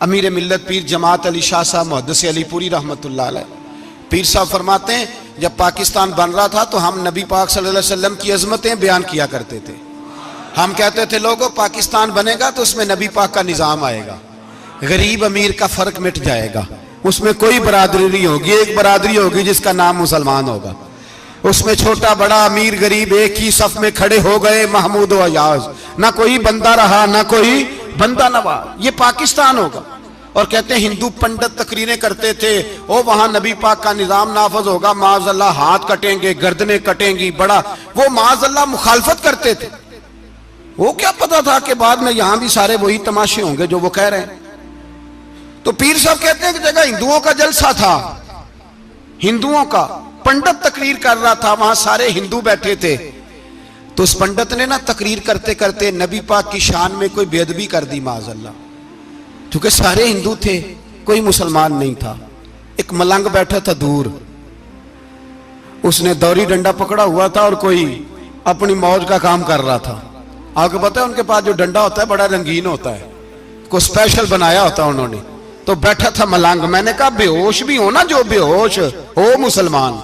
अमीर मिल्लत पीर जमात अली शाह साहब मुहद्दिस अलीपुरी रहमतुल्लाह अलैह, पीर साहब फरमाते हैं जब पाकिस्तान बन रहा था तो हम नबी पाक सल्लल्लाहु अलैहि वसल्लम की अजमतें बयान किया करते थे। हम कहते थे लोगों पाकिस्तान बनेगा तो उसमें नबी पाक का निज़ाम आएगा, गरीब अमीर का फर्क मिट जाएगा, उसमें कोई बरादरी नहीं होगी, एक बरादरी होगी जिसका नाम मुसलमान होगा, उसमें छोटा बड़ा अमीर गरीब एक ही सफ में खड़े हो गए, महमूद व अयाज, ना कोई बंदा रहा ना कोई बंदा नवाज, ये पाकिस्तान होगा। और कहते हैं हिंदू पंडित तकरीरें करते थे, ओ वहां नबी पाक का निजाम नाफज होगा, माज़अल्लाह हाथ कटेंगे, गर्दनें कटेंगी, बड़ा वो माज़अल्लाह मुखालफत करते थे। वो क्या पता था कि बाद में यहां भी सारे वही तमाशे होंगे जो वो कह रहे हैं। तो पीर साहब कहते हैं कि जगह हिंदुओं का जलसा था, हिंदुओं का पंडित तकरीर कर रहा था, वहां सारे हिंदू बैठे थे, तो उस पंडित ने ना तकरीर करते करते नबी पाक की शान में कोई बेअदबी कर दी माज़अल्लाह, क्योंकि सारे हिंदू थे, कोई मुसलमान नहीं था। एक मलंग बैठा था दूर, उसने दौरी डंडा पकड़ा हुआ था और कोई अपनी मौज का काम कर रहा था। आपको पता है उनके पास जो डंडा होता है बड़ा रंगीन होता है, को स्पेशल बनाया होता है उन्होंने। तो बैठा था मलंग, मैंने कहा बेहोश भी हो ना, जो बेहोश हो मुसलमान,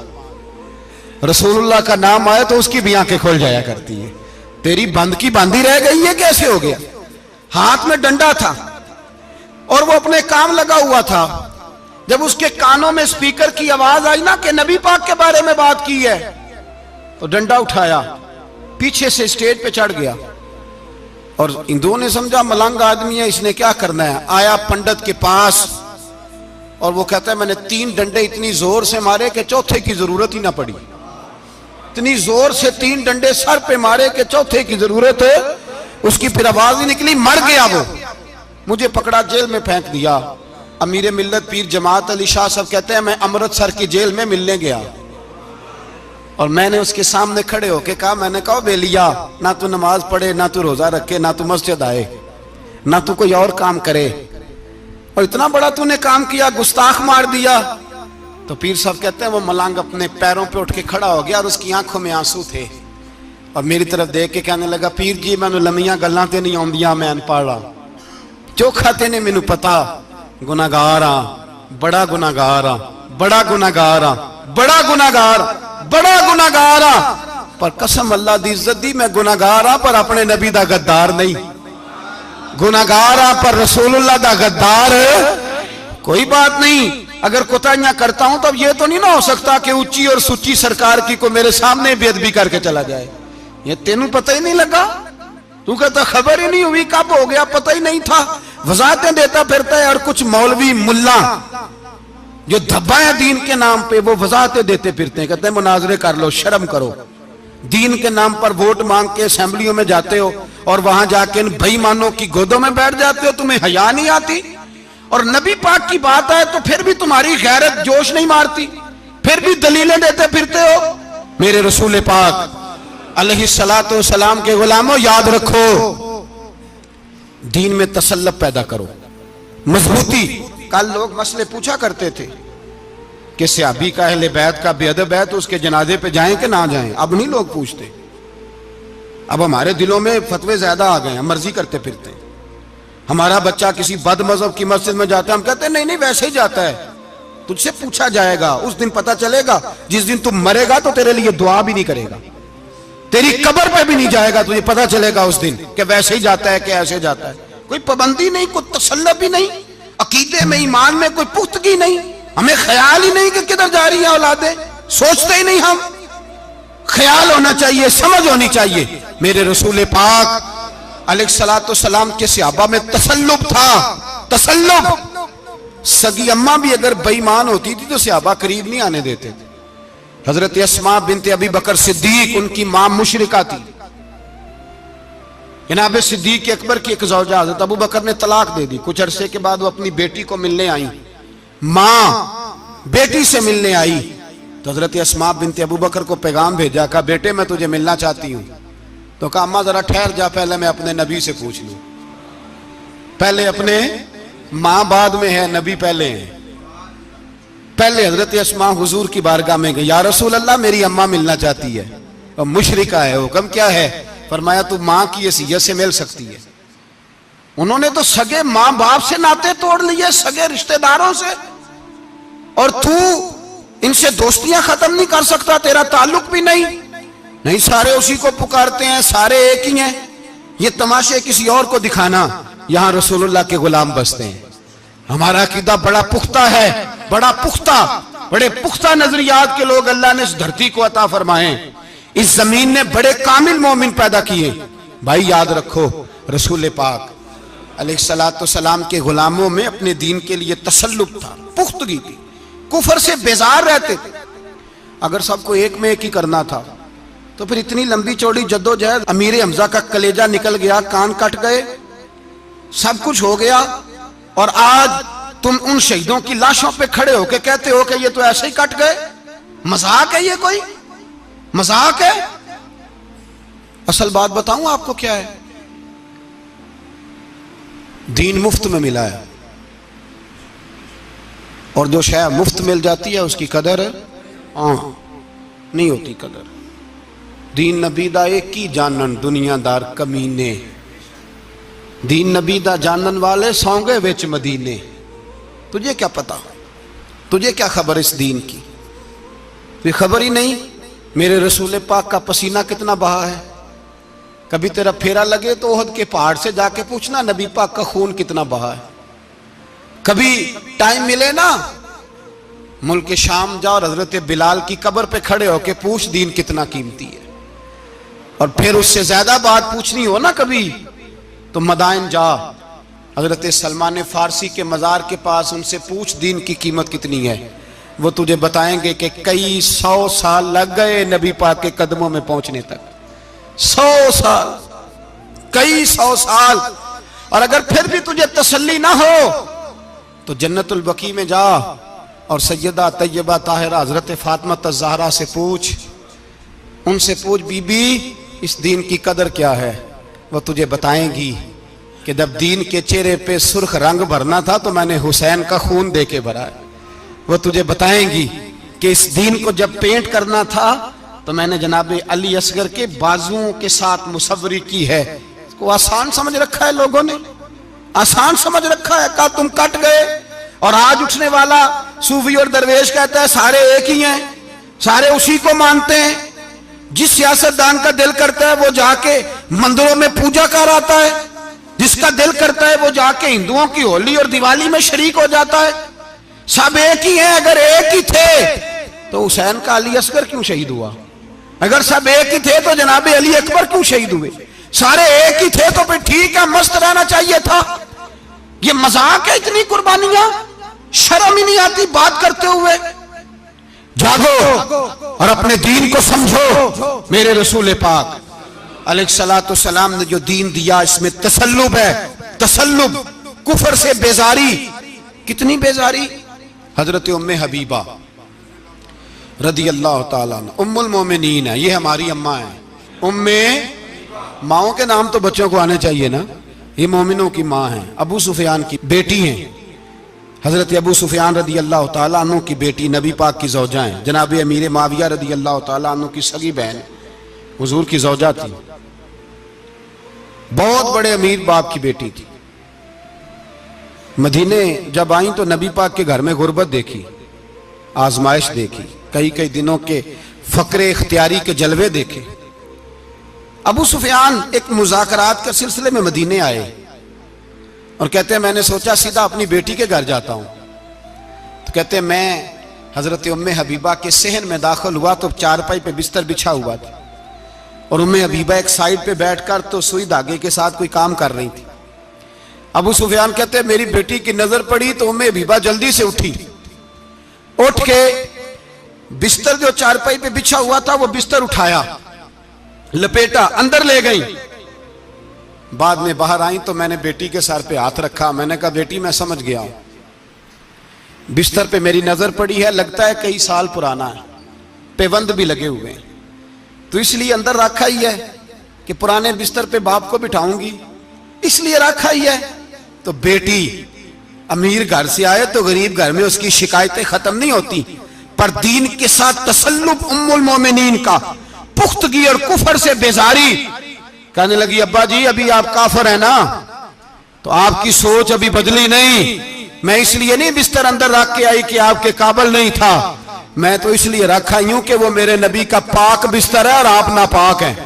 रसूलुल्लाह का नाम आए तो उसकी भी आंखें खोल जाया करती है, तेरी बंद की बांधी रह गई है, कैसे हो गया? हाथ में डंडा था और वो अपने काम लगा हुआ था। जब उसके कानों में स्पीकर की आवाज आई ना कि नबी पाक के बारे में बात की है, तो डंडा उठाया, पीछे से स्टेज पे चढ़ गया। और हिंदुओं ने समझा मलंग आदमी है, इसने क्या करना है। आया पंडित के पास और वो कहता है मैंने 3 डंडे इतनी जोर से मारे कि चौथे की जरूरत ही ना पड़ी, इतनी जोर से 3 डंडे सर पे मारे कि चौथे की जरूरत है उसकी फिर आवाज ही निकली, मर गया वो। मुझे पकड़ा, जेल में फेंक दिया। अमीर मिल्लत पीर जमात अली शाह साहब कहते हैं मैं अमृतसर की जेल में मिलने गया और मैंने उसके सामने खड़े होके कहा, मैंने कहा बेलिया, ना तू नमाज पढ़े, ना तू रोजा रखे, ना तू मस्जिद आए, ना तू कोई और काम करे, और इतना बड़ा तूने काम किया, गुस्ताख मार दिया। तो पीर साहब कहते हैं वो मलंग अपने पैरों पे उठ के खड़ा हो गया और उसकी आंखों में आंसू थे और मेरी तरफ देख के कहने लगा, पीर जी मैनू लम्मियां गल्लां ते नहीं आउंदियां, मैं अनपढ़ हाँ, चोखा ते ने मैनू पता, गुनाहगार हाँ, बड़ा गुनाहगार हाँ, बड़ा गुनाहगार हाँ, बड़ा गुनाहगार, बड़ा गुनाहगार हाँ, पर कसम अल्लाह दी इज्जत दी मैं गुनाहगार हाँ पर अपने नबी दा गद्दार नहीं, गुनाहगार हाँ पर रसूलुल्लाह दा गद्दार कोई बात नहीं। अगर कोताहियां करता हूं तब यह तो नहीं ना हो सकता कि ऊंची और सुच्ची सरकार की को मेरे सामने बेअदबी करके चला जाए। ये तेनू पता ही नहीं लगा, तू कहता खबर ही नहीं हुई, कब हो गया पता ही नहीं था, वजाहतें देता फिरता है। और कुछ मौलवी मुल्ला जो धब्बा है दीन के नाम पे, वो वजाहतें देते फिरते हैं, कहते हैं मुनाजरे कर लो, शर्म करो, दीन के नाम पर वोट मांग के असेंबलियों में जाते हो और वहां जाके इन बेईमानों की गोदों में बैठ जाते हो, तुम्हें हया नहीं आती। और नबी पाक की बात है तो फिर भी तुम्हारी गैरत जोश नहीं मारती, फिर भी दलीलें देते फिरते हो। मेरे रसूल पाक अलैहिस्सलातु वस्सलाम के गुलामों, याद रखो दीन में तसल्लुब पैदा करो, मजबूती। कल लोग मसले पूछा करते थे कि सहाबी का अहले बैत का बेअदब है तो उसके जनाजे पे जाएं कि ना जाएं। अब नहीं लोग पूछते, अब हमारे दिलों में फतवे ज्यादा आ गए हैं, मर्जी करते फिरते हैं। हमारा बच्चा किसी बद मजहब की मस्जिद में जाता है, हम कहते हैं नहीं नहीं वैसे ही जाता है, तुझसे पूछा जाएगा, उस दिन पता चलेगा, जिस दिन तुम मरेगा तो तेरे लिए दुआ भी नहीं करेगा, तेरी कब्र पे भी नहीं जाएगा, तुझे पता चलेगा उस दिन कि वैसे ही जाता है कि ऐसे जाता है। कोई पाबंदी नहीं, कोई तसल्लुब भी नहीं, अकीदे में ईमान में कोई पुख्तगी नहीं, हमें ख्याल ही नहीं कि किधर जा रही है औलादे, सोचते ही नहीं हम। ख्याल होना चाहिए, समझ होनी चाहिए। मेरे रसूल पाक अलैहिस्सलातु वस्सलाम के सहाबा में तसल्लुब था, तसल्लुब। सगी अम्मा भी अगर बेईमान होती थी तो सहाबा करीब नहीं आने देते थे। हजरत अस्मा बिनते अबी बकर सिद्दीक, उनकी मां मुशरिका थी। जनाब सिद्दीक अकबर की एक ज़ौजा हजरत अबू बकर ने तलाक दे दी। कुछ अरसे के बाद वो अपनी बेटी को मिलने आई, मां बेटी से मिलने आई तो हजरत अस्मा बिनते अबू बकर को पैगाम भेजा, कहा बेटे मैं तुझे मिलना चाहती हूं। तो कहा अम्मा जरा ठहर जा, पहले मैं अपने नबी से पूछ लूं, पहले अपने मां बाद में है, नबी पहले है। पहले हजरत अस्मा हुजूर की बारगाह में गई, या रसूल अल्लाह मेरी अम्मा मिलना चाहती है, और मुशरिका है, हुक्म क्या है? फरमाया तू मां की हैसियत से मिल सकती है। उन्होंने तो सगे मां बाप से नाते तोड़ लिए, सगे रिश्तेदारों से, और तू इनसे दोस्तियां खत्म नहीं कर सकता, तेरा ताल्लुक भी नहीं, सारे उसी को पुकारते हैं, सारे एक ही हैं। ये तमाशे किसी और को दिखाना, यहां रसूलुल्लाह के गुलाम बसते हैं। हमारा अकीदा बड़ा पुख्ता है, बड़ा पुख्ता, बड़े पुख्ता नजरियात के लोग अल्लाह ने इस धरती को अता फरमाए। इस जमीन ने बड़े कामिल मोमिन पैदा किए। भाई याद रखो, रसूल पाक अलैहिस्सलातु सलाम के गुलामों में अपने दीन के लिए तसल्लुब था, पुख्तगी थी, कुफर से बेजार रहते थे। अगर सबको एक में एक ही करना था तो फिर इतनी लंबी चौड़ी जद्दोजहद, अमीर हमजा का कलेजा निकल गया, कान कट गए, सब कुछ हो गया, और आज तुम उन शहीदों की लाशों पे खड़े होके कहते हो कि ये तो ऐसे ही कट गए। मजाक है ये? कोई मजाक है? असल बात बताऊं आपको क्या है, दीन मुफ्त में मिला है, और जो शय मुफ्त मिल जाती है उसकी कदर नहीं होती कदर। दीन नबी दा एक ही जानन दुनियादार कमीने, दीन नबी दा जानन वाले सौंगे विच मदीने। तुझे क्या पता, तुझे क्या खबर इस दीन की? कोई खबर ही नहीं। मेरे रसूल पाक का पसीना कितना बहा है। कभी तेरा फेरा लगे तो ओहद के पहाड़ से जाके पूछना नबी पाक का खून कितना बहा है। कभी टाइम मिले ना, मुल्क शाम जा और हजरत बिलाल की कब्र पे खड़े होके पूछ दीन कितना कीमती है। और फिर उससे ज्यादा बात पूछनी हो ना कभी, तो मदाइन जा, हजरत सलमान फारसी के मजार के पास उनसे पूछ दीन की कीमत कितनी है। वो तुझे बताएंगे कि कई 100 साल लग गए नबी पाक के कदमों में पहुंचने तक। 100 साल, कई 100 साल। और अगर फिर भी तुझे तसल्ली ना हो तो जन्नतुल बकी में जा और सैयदा तैयबा ताहिरा हजरत फातिमा ज़हरा से पूछ, उनसे पूछ बीबी इस दीन की कदर क्या है। वो तुझे बताएंगी कि जब दीन के चेहरे पे सुर्ख रंग भरना था तो मैंने हुसैन का खून दे के भरा है। वो तुझे बताएंगी कि इस दीन को जब पेंट करना था तो मैंने जनाब अली असगर के बाजुओं के साथ मुसव्वरी की है। इसको आसान समझ रखा है लोगों ने, आसान समझ रखा है। कहा तुम कट गए, और आज उठने वाला सूफी और दरवेश कहता है सारे एक ही हैं, सारे उसी को मानते हैं। जिस सियासतदान का दिल करता है वो जाके मंदिरों में पूजा कर आता है, जिसका दिल करता है वो जाके हिंदुओं की होली और दिवाली में शरीक हो जाता है। सब एक ही हैं। अगर एक ही थे तो हुसैन का अली असगर क्यों शहीद हुआ? अगर सब एक ही थे तो जनाब अली अकबर क्यों शहीद हुए? सारे एक ही थे तो फिर ठीक है, मस्त रहना चाहिए था। ये मजाक है इतनी कुर्बानियां? शर्म ही नहीं आती बात करते हुए? जागो और अपने दीन को समझो। मेरे रसूल पाक अलैहिस्सलातु सलाम ने जो दीन दिया इसमें तसल्लुब है, तसल्लुब, कुफर से बेजारी। कितनी बेजारी? हजरत उम्मे हबीबा रदी अल्लाह ताला अन्हा उम्मुल मोमिनीन है, ये हमारी अम्मा है। उम्मे, माओ के नाम तो बच्चों को आने चाहिए ना। ये मोमिनों की माँ है, अबू सुफियान की बेटी हैं। हजरत अबू सुफियान रदी अल्लाह ताला अन्हु की बेटी, नबी पाक की ज़ौजा हैं। जनाब अमीर माविया रदी अल्लाह ताला अन्हु की सगी बहन हुजूर की ज़ौजा थी, बहुत बड़े अमीर बाप की बेटी थी। मदीने जब आई तो नबी पाक के घर में गुर्बत देखी, आजमाइश देखी, कई कई दिनों के फकरे इख्तियारी के जलवे देखे। अबू सुफियान एक मुज़ाकरात के सिलसिले में मदीने आए और कहते हैं मैंने सोचा सीधा अपनी बेटी के घर जाता हूं। तो कहते हैं मैं हजरत उम्मे हबीबा के सहन में दाखिल हुआ तो चारपाई पे बिस्तर बिछा हुआ था, और उम्मे हबीबा एक साइड पे बैठकर तो सुई धागे के साथ कोई काम कर रही थी। अबू सुफियान कहते हैं मेरी बेटी की नजर पड़ी तो उम्मे हबीबा जल्दी से उठी, उठ के बिस्तर जो चारपाई पे बिछा हुआ था वो बिस्तर उठाया, लपेटा, अंदर ले गई। बाद में बाहर आई तो मैंने बेटी के सर पे हाथ रखा। मैंने कहा बेटी मैं समझ गया हूं, बिस्तर पे मेरी नजर पड़ी है, लगता है कई साल पुराना है, पेबंद भी लगे हुए हैं, तो इसलिए अंदर रखा ही है कि पुराने बिस्तर पे बाप को बिठाऊंगी, इसलिए रखा ही है। तो बेटी अमीर घर से आए तो गरीब घर में उसकी शिकायतें खत्म नहीं होती, पर दीन के साथ तसल्लुब उम्मुल मोमिनीन का, पुख्तगी और कुफर से बेजारी। कहने लगी अब्बा जी अभी आप काफिर है ना, तो आपकी सोच अभी बदली नहीं। मैं इसलिए नहीं बिस्तर अंदर रख के आई कि आपके काबिल नहीं था, मैं तो इसलिए रखा यूं कि वो मेरे नबी का पाक बिस्तर है और आप नापाक हैं।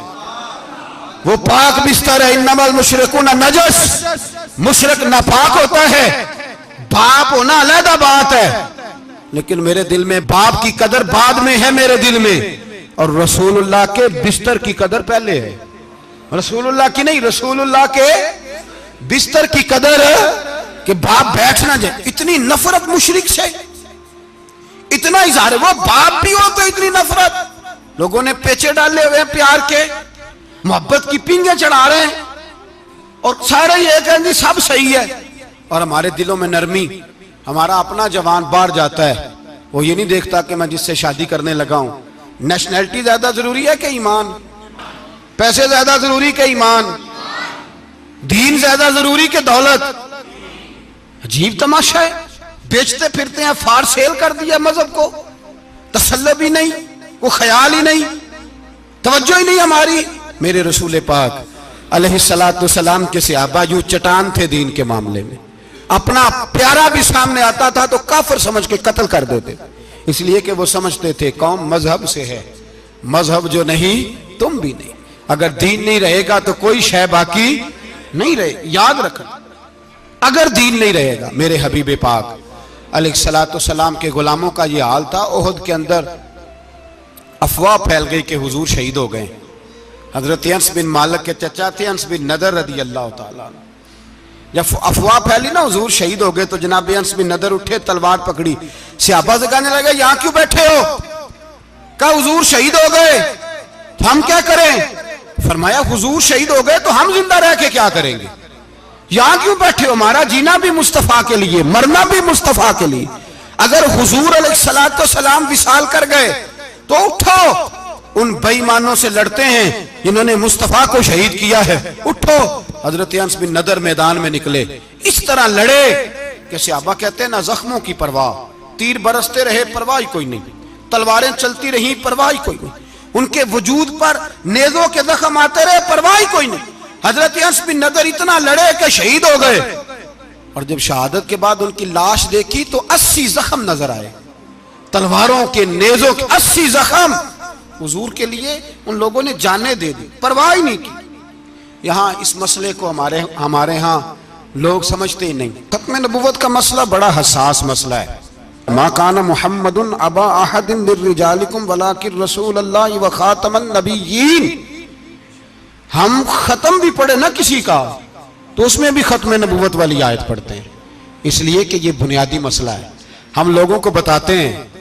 वो पाक बिस्तर है। इन्नमल मुशरिकून नजस, मुशरिक नापाक होता है। बाप होना अलग बात है, लेकिन मेरे दिल में बाप की कदर बाद में है मेरे दिल में, और रसूलुल्लाह के बिस्तर की कदर पहले है। रसूलुल्लाह की नहीं, रसूलुल्लाह के बिस्तर की कदर है कि बाप बैठ ना जाए। इतनी नफरत मुशरिक से, इतना इजहार, वो बाप भी हो तो इतनी नफरत। लोगों ने पेचे डाले हुए हैं प्यार के, मोहब्बत की पिंगे चढ़ा रहे हैं, और सारे ये कहें जी सब सही है। और हमारे दिलों में नरमी, हमारा अपना जवान बाहर जाता है, वो ये नहीं देखता कि मैं जिससे शादी करने लगा हूं नेशनैलिटी ज्यादा जरूरी है कि ईमान, पैसे ज्यादा जरूरी के ईमान, दीन ज्यादा जरूरी के दौलत। अजीब तमाशा है। बेचते फिरते हैं, फार सेल कर दिया मजहब को, तसल्लुब ही नहीं, वो ख्याल ही नहीं, तवज्जो ही नहीं हमारी। मेरे रसूल पाक अलैहिस्सलातु सलाम के सहाबा यूं चट्टान थे दीन के मामले में। अपना प्यारा भी सामने आता था तो काफिर समझ के कत्ल कर देते, इसलिए कि वो समझते थे कौम मजहब से है, मजहब जो नहीं तुम भी नहीं। अगर दीन नहीं रहेगा तो कोई शय बाकी नहीं रहे। याद रखना, अगर दीन नहीं रहेगा। मेरे हबीब पाक अलैहिस्सलातु सलाम के गुलामों का ये हाल था। ओहद के अंदर अफवाह फैल गई कि हुजूर शहीद हो गए। हजरत अनस बिन मालिक के चचा थे अनस बिन नदर रदी अल्लाह तआला। जब अफवाह फैली ना हुजूर शहीद हो गए, तो जनाब अनस बिन नदर उठे, तलवार पकड़ी, सहाबा से कहने लगे यहां क्यों बैठे हो? कहा हुजूर शहीद हो गए, तो हम क्या करें? फरमाया हुजूर शहीद हो गए तो हम जिंदा रह के क्या करेंगे? यहां क्यों बैठे हो? हमारा जीना भी मुस्तफा के लिए, मरना भी मुस्तफा के लिए। अगर हुजूर अलैहिस्सलातु सलाम विसाल कर गए तो उठो, उन बेईमानों से लड़ते हैं जिन्होंने मुस्तफा को शहीद किया है, उठो। हजरत अनस बिन नदर मैदान में निकले, इस तरह लड़े कि सहाबा कहते हैं ना जख्मों की परवाह, तीर बरसते रहे परवाह ही कोई नहीं, तलवारें चलती रही परवाह ही कोई नहीं, उनके वजूद पर नेजों के जख्म आते रहे परवाह ही कोई नहीं। हजरत अनस बिन नदर इतना लड़े कि शहीद हो गए, और जब शहादत के बाद उनकी लाश देखी तो 80 जख्म नजर आए, तलवारों के नेजों के 80 जख्म। हुजूर के लिए उन लोगों ने जाने दे दी, परवाह ही नहीं की। यहाँ इस मसले को हमारे यहाँ लोग समझते ही नहीं। खत्म नबुव्वत का मसला बड़ा हसास मसला है। मा कान मुहम्मदुन अबा अहदिन मिर रिजालिकुम वलाकिन रसूलुल्लाह व खातमन नबिय्यीन। हम खत्म भी पढ़े ना किसी का तो उसमें भी खत्म नबुव्वत वाली आयत पढ़ते हैं, इसलिए कि ये बुनियादी मसला है। हम लोगों को बताते हैं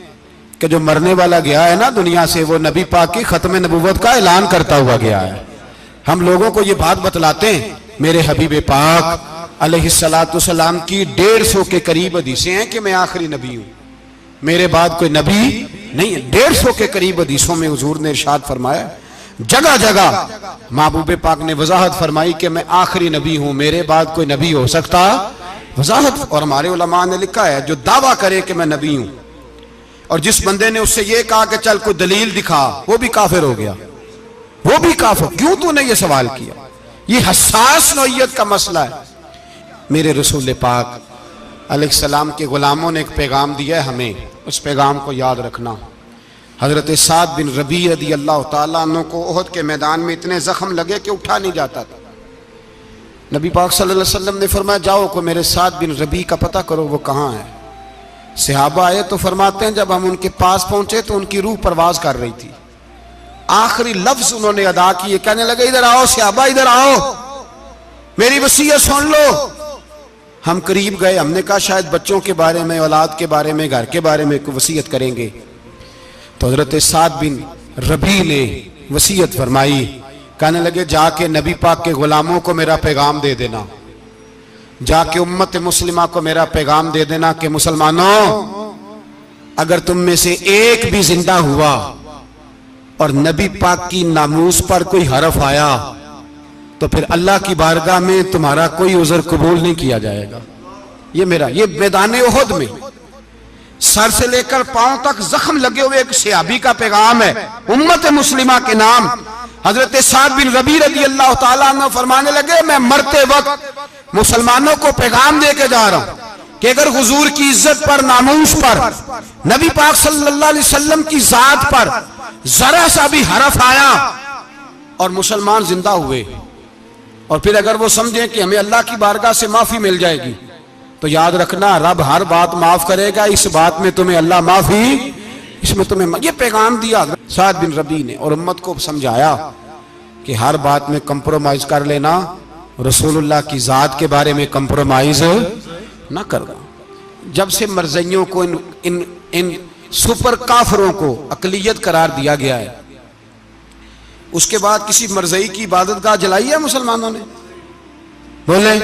कि जो मरने वाला गया है ना दुनिया से, वो नबी पाक की खत्म नबुव्वत का ऐलान करता हुआ गया है। हम लोगों को ये बात बतलाते हैं। मेरे हबीब पाक अलैहिस्सलातु सलाम की 150 के करीब हदीसें हैं कि मैं आखिरी नबी हूं, मेरे बाद कोई नबी नहीं है। 150 के करीब हदीसों में हुजूर ने इरशाद फरमाया, जगह जगह महबूब पाक ने वजाहत फरमाई कि मैं आखिरी नबी हूं, मेरे बाद कोई नबी हो सकता, वजाहत। और हमारे उलमा ने लिखा है जो दावा करे कि मैं नबी हूं, और जिस बंदे ने उससे ये कहा कि चल कोई दलील दिखा, वो भी काफिर हो गया, वो भी काफिर। क्यों तूने ये सवाल किया? ये हसास नौइयत का मसला है। मेरे रसूल पाक अलैहिस्सलाम के गुलामों ने एक पैगाम दिया है हमें, उस पैगाम को याद रखना। हजरत साद बिन रबी रदी अल्लाह तआला अन्हु को ओहद के मैदान में इतने जख्म लगे कि उठा नहीं जाता था। नबी पाक सल्लल्लाहु अलैहि वसल्लम ने फरमाया जाओ को मेरे साद बिन रबी का पता करो वो कहाँ है। सहाबा आए तो फरमाते हैं जब हम उनके पास पहुंचे तो उनकी रूह परवाज कर रही थी। आखिरी लफ्ज उन्होंने अदा किए, कहने लगे इधर आओ सहाबा, इधर आओ, मेरी वसीयत सुन लो। हम करीब गए, हमने कहा शायद बच्चों के बारे में, औलाद के बारे में, घर के बारे में कोई वसीयत करेंगे। तो हजरत साद बिन रबी ने वसीयत फरमाई, कहने लगे जाके नबी पाक के गुलामों को मेरा पैगाम दे देना, जाके उम्मत मुस्लिमा को मेरा पैगाम दे देना कि मुसलमानों अगर तुम में से एक भी जिंदा हुआ और नबी पाक की नामूस पर कोई हरफ आया तो फिर अल्लाह की बारगाह में तुम्हारा कोई उज़र कबूल नहीं किया जाएगा। ये मेरा, ये मैदान ओहद में सर से लेकर पांव तक जख्म लगे हुए एक सहाबी का पैगाम है उम्मत मुस्लिमा के नाम। हजरत साद बिन रबी रदी अल्लाह तआला अन्हु फरमाने लगे मैं मरते वक्त मुसलमानों को पैगाम दे के जा रहा हूं कि अगर हुजूर की इज्जत पर, नामूस पर, नबी पाक सल्लल्लाहु अलैहि वसल्लम की जात पर जरा सा भी हरफ आया और मुसलमान जिंदा हुए, और फिर अगर वो समझें कि हमें अल्लाह की बारगाह से माफी मिल जाएगी, तो याद रखना रब हर बात माफ करेगा, इस बात में तुम्हें अल्लाह माफी, इसमें तुम्हें, ये पैगाम दिया साद बिन रबी ने और उम्मत को समझाया कि हर बात में कंप्रोमाइज कर लेना, रसूलुल्लाह की जात के बारे में कंप्रोमाइज ना करना। जब से मरज़इयों को इन सुपर काफरों को अकलियत करार दिया गया है, उसके बाद किसी मरज़ई की इबादतगाह जलाई है मुसलमानों ने? बोले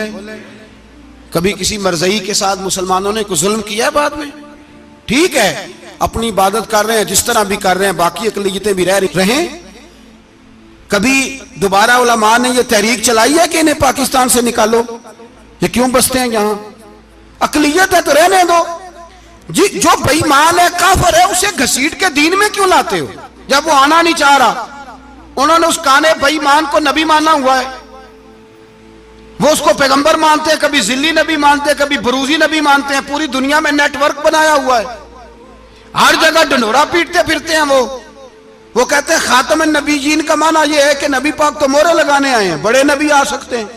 कभी किसी मरज़ई के साथ मुसलमानों ने कुछ जुल्म किया है? बाद में ठीक है, अपनी इबादत कर रहे हैं जिस तरह भी कर रहे हैं, बाकी अकलियतें भी रह रहे हैं। कभी दोबारा उलमा ने यह तहरीक चलाई है कि इन्हें पाकिस्तान से निकालो, ये क्यों बसते हैं यहां? अकलियत है तो रहने दो जी। जो बेईमान है, काफिर है, उसे घसीट के दीन में क्यों लाते हो? जब वो आना नहीं चाह रहा, उन्होंने उस काने बेईमान को नबी माना हुआ है, वो उसको पैगंबर मानते हैं, कभी जिल्ली नबी मानते हैं, कभी बरूजी नबी मानते हैं, पूरी दुनिया में नेटवर्क बनाया हुआ है, हर जगह ढंढोरा पीटते फिरते हैं। वो कहते हैं खातम नबीजीन का माना यह है कि नबी पाक तो मोहरे लगाने आए हैं, बड़े नबी आ सकते हैं।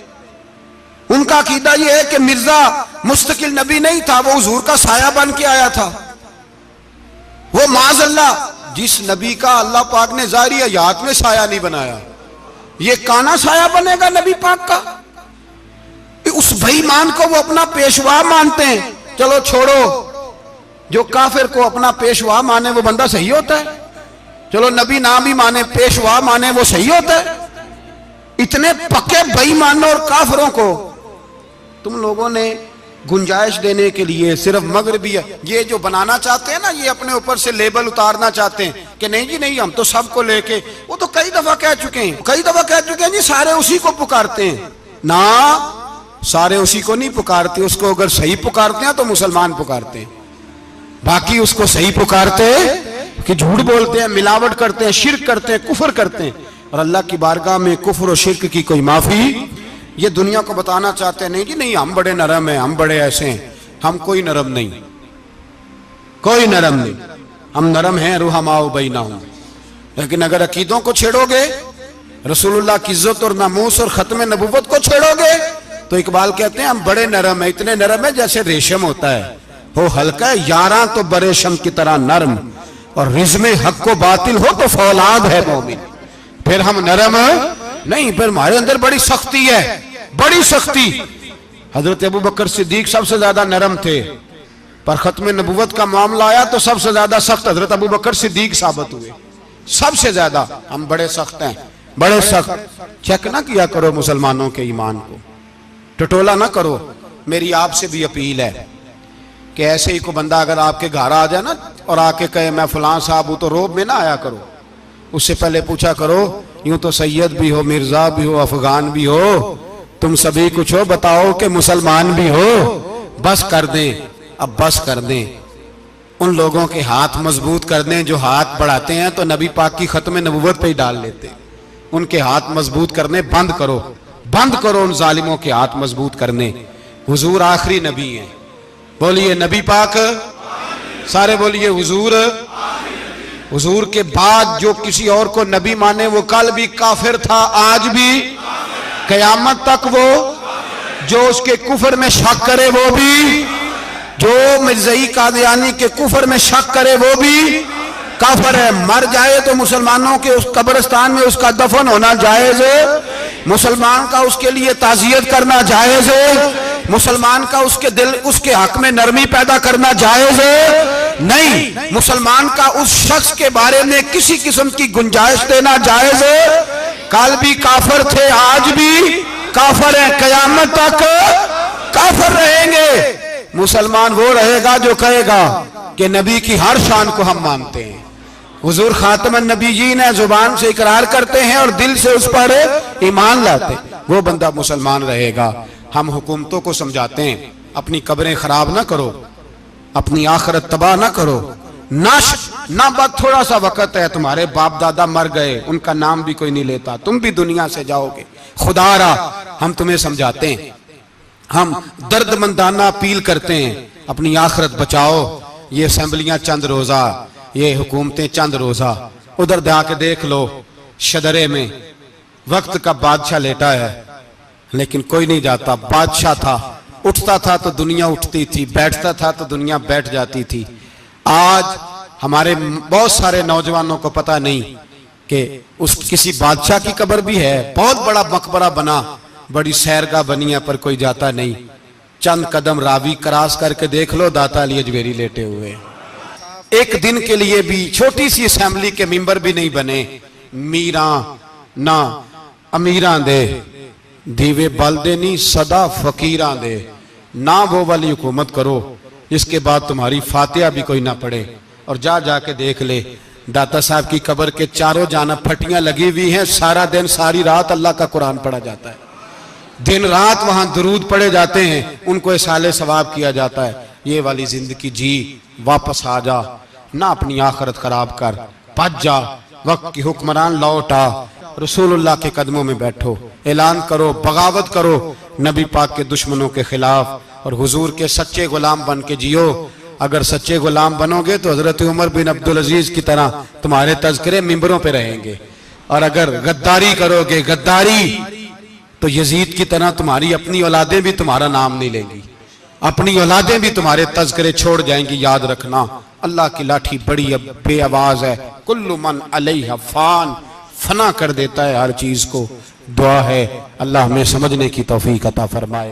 उनका अकीदा यह है कि मिर्जा मुस्तकिल नबी नहीं था, वो हुजूर का साया बन के आया था। वो माज़अल्लाह जिस नबी का अल्लाह पाक ने ज़ाहिरी हयात में साया नहीं बनाया, ये काना साया बनेगा नबी पाक का? उस बेईमान को वो अपना पेशवा मानते हैं। चलो छोड़ो, जो काफिर को अपना पेशवा माने वो बंदा सही होता है? चलो नबी ना भी माने, पेशवा माने, वो सही होता है? इतने पक्के बेईमानों और काफिरों को तुम लोगों ने गुंजाइश देने के लिए सिर्फ मगरबी ये जो बनाना चाहते हैं ना, ये अपने ऊपर से लेबल उतारना चाहते हैं कि नहीं जी नहीं, हम तो सबको लेके, वो तो कई दफा कह चुके हैं जी सारे उसी को पुकारते हैं ना, सारे उसी को नहीं पुकारते, उसको अगर सही पुकारते हैं तो मुसलमान पुकारते हैं, बाकी उसको सही पुकारते कि झूठ बोलते हैं, मिलावट करते हैं, शिर्क करते हैं, कुफर करते हैं। और अल्लाह की बारगाह में कुफर और शिर्क की कोई माफी, ये दुनिया को बताना चाहते हैं नहीं जी नहीं, हम बड़े नरम हैं, हम बड़े ऐसे हैं। हम कोई नरम नहीं, कोई नरम नहीं, हम नरम हैं, रुहमाओ बैनहुम। लेकिन अगर अकीदों को छेड़ोगे, रसूलुल्लाह की इज्जत और नामूस और खत्म नबूवत को छेड़ोगे, तो इकबाल कहते हैं हम बड़े नरम है, इतने नरम है जैसे रेशम होता है, हो हल्का है, यारा तो बरेशम की तरह नरम, और रिज़्मे हक को बातिल हो तो फौलाद है मोमिन। फिर हम नरम नहीं, फिर हमारे अंदर बड़ी सख्ती है, बड़ी सख्ती। हजरत अबू बकर सिद्दीक सबसे ज्यादा नरम थे, पर खत्म नबूवत का मामला आया तो सबसे ज्यादा सख्त हजरत अबू बकर सिद्दीक साबित हुए, सबसे ज्यादा। हम बड़े सख्त हैं, बड़े सख्त। चेक ना किया करो मुसलमानों के ईमान को, टटोला ना करो। मेरी आपसे भी अपील है कि ऐसे ही को बंदा अगर आपके घर आ जाए ना और आके कहे मैं फलां साहब हूं, तो रोब में ना आया करो, उससे पहले पूछा करो यूं तो सैयद भी हो, मिर्जा भी हो, अफगान भी हो, तुम सभी कुछ हो, बताओ कि मुसलमान भी हो। बस कर दें, अब बस कर दें, उन लोगों के हाथ मजबूत कर दें जो हाथ बढ़ाते हैं तो नबी पाक की खत्म नबूवत पे ही डाल लेते हैं। उनके हाथ मजबूत करने बंद करो, बंद करो उन जालिमों के हाथ मजबूत करने। हुजूर आखिरी नबी हैं, बोलिए नबी पाक, सारे बोलिए हुजूर। हुजूर के बाद जो किसी और को नबी माने वो कल भी काफिर था, आज भी, कयामत तक वो। जो उसके कुफर में शक करे वो भी, जो मिर्ज़ई कादियानी के कुफर में शक करे वो भी काफिर है। मर जाए तो मुसलमानों के उस कब्रिस्तान में उसका दफन होना जायज है, मुसलमान का उसके लिए ताज़ियत करना जायज है, मुसलमान का उसके दिल, उसके हक में नरमी पैदा करना जायज है नहीं, मुसलमान का उस शख्स के बारे में किसी किस्म की गुंजाइश देना जायज है। कल भी काफिर थे, आज भी काफिर है, कयामत तक काफिर रहेंगे। मुसलमान वो रहेगा जो कहेगा कि नबी की हर शान को हम मानते हैं, हुजूर खातमन नबीयीन है, जुबान से इकरार करते हैं और दिल से उस पर ईमान लाते, वो बंदा मुसलमान रहेगा। हम हुकूमतों को समझाते हैं अपनी कब्रें खराब ना करो, अपनी आखिरत तबाह ना करो, ना बस थोड़ा सा वक्त है, तुम्हारे बाप दादा मर गए, उनका नाम भी कोई नहीं लेता, तुम भी दुनिया से जाओगे, खुदारा हम तुम्हें समझाते हैं, हम दर्दमंदाना अपील करते हैं, अपनी आखिरत बचाओ। ये असेंबलियां चंद रोजा, ये हुकूमतें चंद रोजा। उधर जाके देख लो, शदरे में वक्त का बादशाह लेटा है, लेकिन कोई नहीं जाता। बादशाह था, उठता था तो दुनिया उठती थी, बैठता था तो दुनिया बैठ जाती थी। आज हमारे बहुत सारे नौजवानों को पता नहीं कि उस किसी बादशाह की कब्र भी है। बहुत बड़ा मकबरा बना, बड़ी सैरगाह बनी है, पर कोई जाता नहीं। चंद कदम रावी क्रॉस करके देख लो, दाता अली अजमेरी लेटे हुए। एक दिन के लिए भी छोटी सी असेंबली के मेंबर भी नहीं बने। मीरा ना अमीरा दे दीवे बलदे नहीं, सदा फकीरा दे। ना वो वाली हुकूमत करो इसके बाद तुम्हारी फातिहा भी कोई ना पढ़े। और जा जाके देख ले, दाता साहब की कब्र के चारों जानब फटियां लगी हुई हैं। सारा दिन सारी रात अल्लाह का कुरान पढ़ा जाता है, दिन रात वहां दुरूद पढ़े जाते हैं, उनको इसाले सवाब किया जाता है। ये वाली जिंदगी जी, वापस आ जा, ना अपनी आखिरत खराब कर, भज जा, वक्त की हुक्मरान लौट आ, रसूलुल्लाह के कदमों में बैठो, ऐलान करो, बगावत करो नबी पाक के दुश्मनों के खिलाफ, और हुजूर के सच्चे गुलाम बन के जियो। अगर सच्चे गुलाम बनोगे तो हजरत उमर बिन अब्दुल अजीज की तरह तुम्हारे तज़किरे मिंबरों पे रहेंगे, और अगर गद्दारी करोगे, गद्दारी, तो यजीद की तरह तुम्हारी अपनी औलादें भी तुम्हारा नाम नहीं लेंगी, अपनी औलादें भी तुम्हारे तज़किरे छोड़ जाएंगी। याद रखना, अल्लाह की लाठी बड़ी बेआवाज है। कुल्लु मन अलैहा फान, फना कर देता है हर चीज को। दुआ है अल्लाह हमें समझने की तौफीक अता फरमाए।